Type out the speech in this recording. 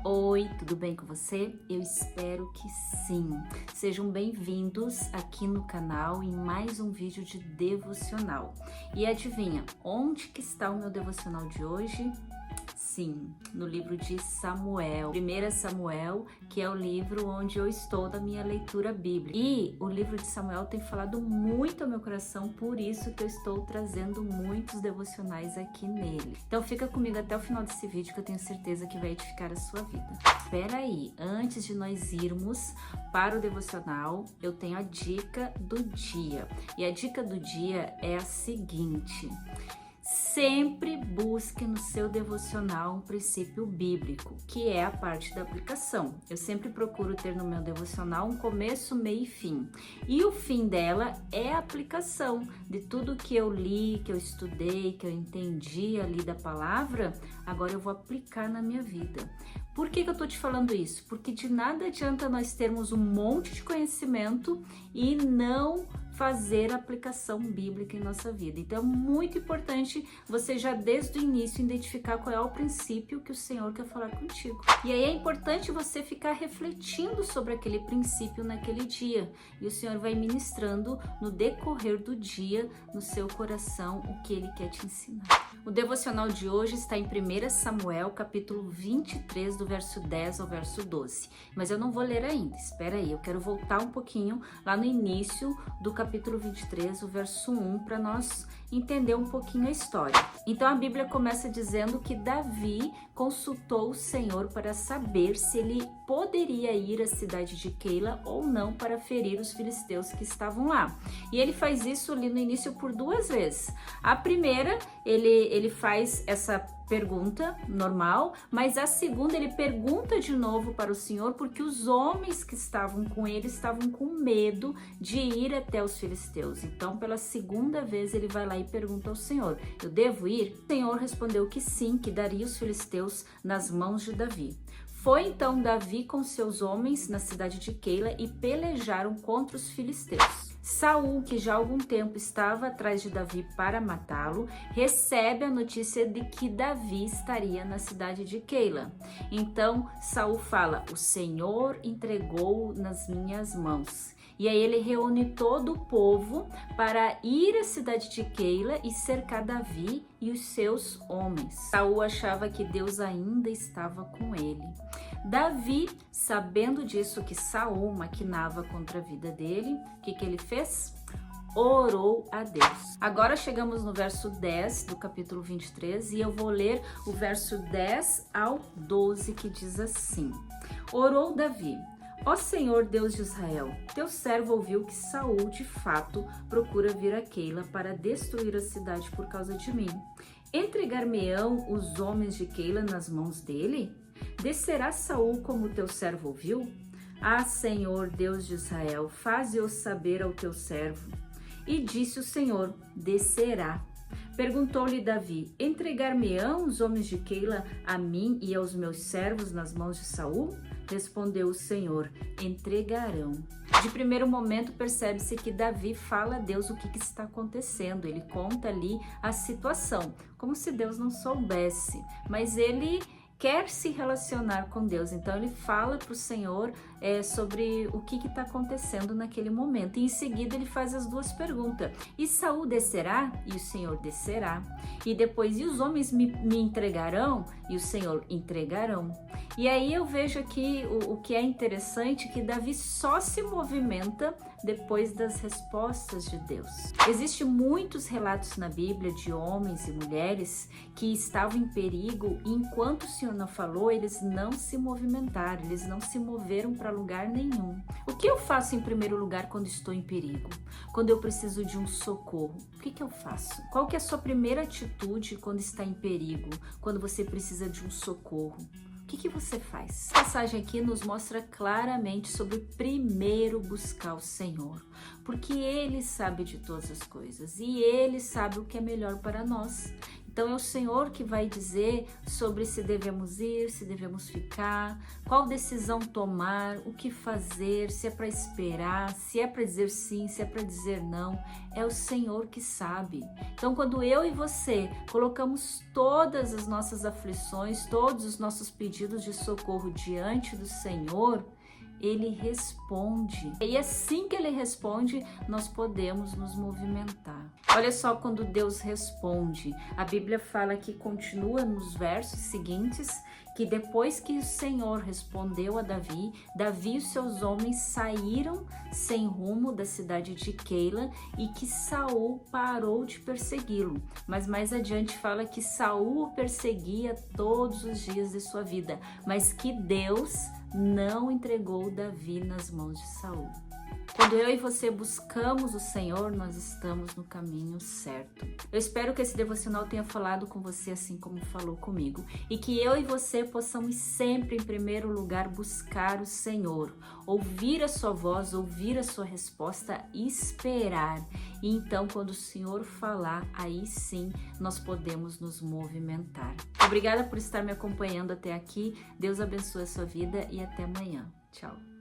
Oi, tudo bem com você? Eu espero que sim. Sejam bem-vindos aqui no canal em mais um vídeo de devocional. E adivinha, onde que está o meu devocional de hoje? Sim, no livro de Samuel, 1 Samuel, que é o livro onde eu estou na minha leitura bíblica. E o livro de Samuel tem falado muito ao meu coração, por isso que eu estou trazendo muitos devocionais aqui nele. Então fica comigo até o final desse vídeo que eu tenho certeza que vai edificar a sua vida. Espera aí, antes de nós irmos para o devocional, eu tenho a dica do dia. E a dica do dia é a seguinte: sempre busque no seu devocional um princípio bíblico, que é a parte da aplicação. Eu sempre procuro ter no meu devocional um começo, meio e fim. E o fim dela é a aplicação de tudo que eu li, que eu estudei, que eu entendi ali da palavra, agora eu vou aplicar na minha vida. Por que eu tô te falando isso? Porque de nada adianta nós termos um monte de conhecimento e não fazer a aplicação bíblica em nossa vida. Então é muito importante você já desde o início identificar qual é o princípio que o Senhor quer falar contigo. E aí é importante você ficar refletindo sobre aquele princípio naquele dia. E o Senhor vai ministrando no decorrer do dia, no seu coração, o que Ele quer te ensinar. O devocional de hoje está em 1 Samuel, capítulo 23, do verso 10 ao verso 12. Mas eu não vou ler ainda, espera aí, eu quero voltar um pouquinho lá no início do capítulo 23, o verso 1, para nós entender um pouquinho a história. Então a Bíblia começa dizendo que Davi consultou o Senhor para saber se ele poderia ir à cidade de Keila ou não para ferir os filisteus que estavam lá. E ele faz isso ali no início por duas vezes. A primeira, ele faz essa pergunta normal, mas a segunda ele pergunta de novo para o Senhor porque os homens que estavam com ele estavam com medo de ir até os filisteus. Então, pela segunda vez ele vai lá e pergunta ao Senhor: eu devo ir? O Senhor respondeu que sim, que daria os filisteus nas mãos de Davi. Foi então Davi com seus homens na cidade de Keila e pelejaram contra os filisteus. Saul, que já há algum tempo estava atrás de Davi para matá-lo, recebe a notícia de que Davi estaria na cidade de Keila. Então Saul fala: o Senhor entregou nas minhas mãos. E aí ele reúne todo o povo para ir à cidade de Keila e cercar Davi e os seus homens. Saul achava que Deus ainda estava com ele. Davi, sabendo disso que Saul maquinava contra a vida dele, o que ele fez? Orou a Deus. Agora chegamos no verso 10 do capítulo 23 e eu vou ler o verso 10 ao 12 que diz assim: Orou Davi: ó Senhor Deus de Israel, teu servo ouviu que Saul de fato procura vir a Keila para destruir a cidade por causa de mim. Entregar-me-ão os homens de Keila nas mãos dele? Descerá Saul como teu servo ouviu? Ah, Senhor Deus de Israel, faze-o saber ao teu servo. E disse o Senhor: descerá. Perguntou-lhe Davi: entregar-me-ão os homens de Keila a mim e aos meus servos nas mãos de Saul? Respondeu o Senhor: entregarão. De primeiro momento percebe-se que Davi fala a Deus o que está acontecendo. Ele conta ali a situação, como se Deus não soubesse, mas ele quer se relacionar com Deus, então ele fala para o Senhor sobre o que está acontecendo naquele momento. E em seguida ele faz as duas perguntas: e Saul descerá? E o Senhor descerá. E depois: e os homens me entregarão? E o Senhor entregarão. E aí eu vejo aqui o que é interessante, que Davi só se movimenta depois das respostas de Deus. Existem muitos relatos na Bíblia de homens e mulheres que estavam em perigo e enquanto o Senhor não falou, eles não se movimentaram, eles não se moveram para lugar nenhum. O que eu faço em primeiro lugar quando estou em perigo? Quando eu preciso de um socorro, o que eu faço? Qual que é a sua primeira atitude quando está em perigo? Quando você precisa de um socorro? O que você faz? A passagem aqui nos mostra claramente sobre primeiro buscar o Senhor, porque Ele sabe de todas as coisas e Ele sabe o que é melhor para nós. Então é o Senhor que vai dizer sobre se devemos ir, se devemos ficar, qual decisão tomar, o que fazer, se é para esperar, se é para dizer sim, se é para dizer não. É o Senhor que sabe. Então quando eu e você colocamos todas as nossas aflições, todos os nossos pedidos de socorro diante do Senhor, Ele responde. E assim que Ele responde, nós podemos nos movimentar. Olha só quando Deus responde. A Bíblia fala que continua nos versos seguintes, que depois que o Senhor respondeu a Davi, Davi e os seus homens saíram sem rumo da cidade de Keila e que Saul parou de persegui-lo. Mas mais adiante fala que Saul o perseguia todos os dias de sua vida, mas que Deus não entregou Davi nas mãos de Saul. Quando eu e você buscamos o Senhor, nós estamos no caminho certo. Eu espero que esse devocional tenha falado com você assim como falou comigo, e que eu e você possamos sempre, em primeiro lugar, buscar o Senhor, ouvir a sua voz, ouvir a sua resposta, esperar. E então, quando o Senhor falar, aí sim nós podemos nos movimentar. Obrigada por estar me acompanhando até aqui. Deus abençoe a sua vida e até amanhã. Tchau.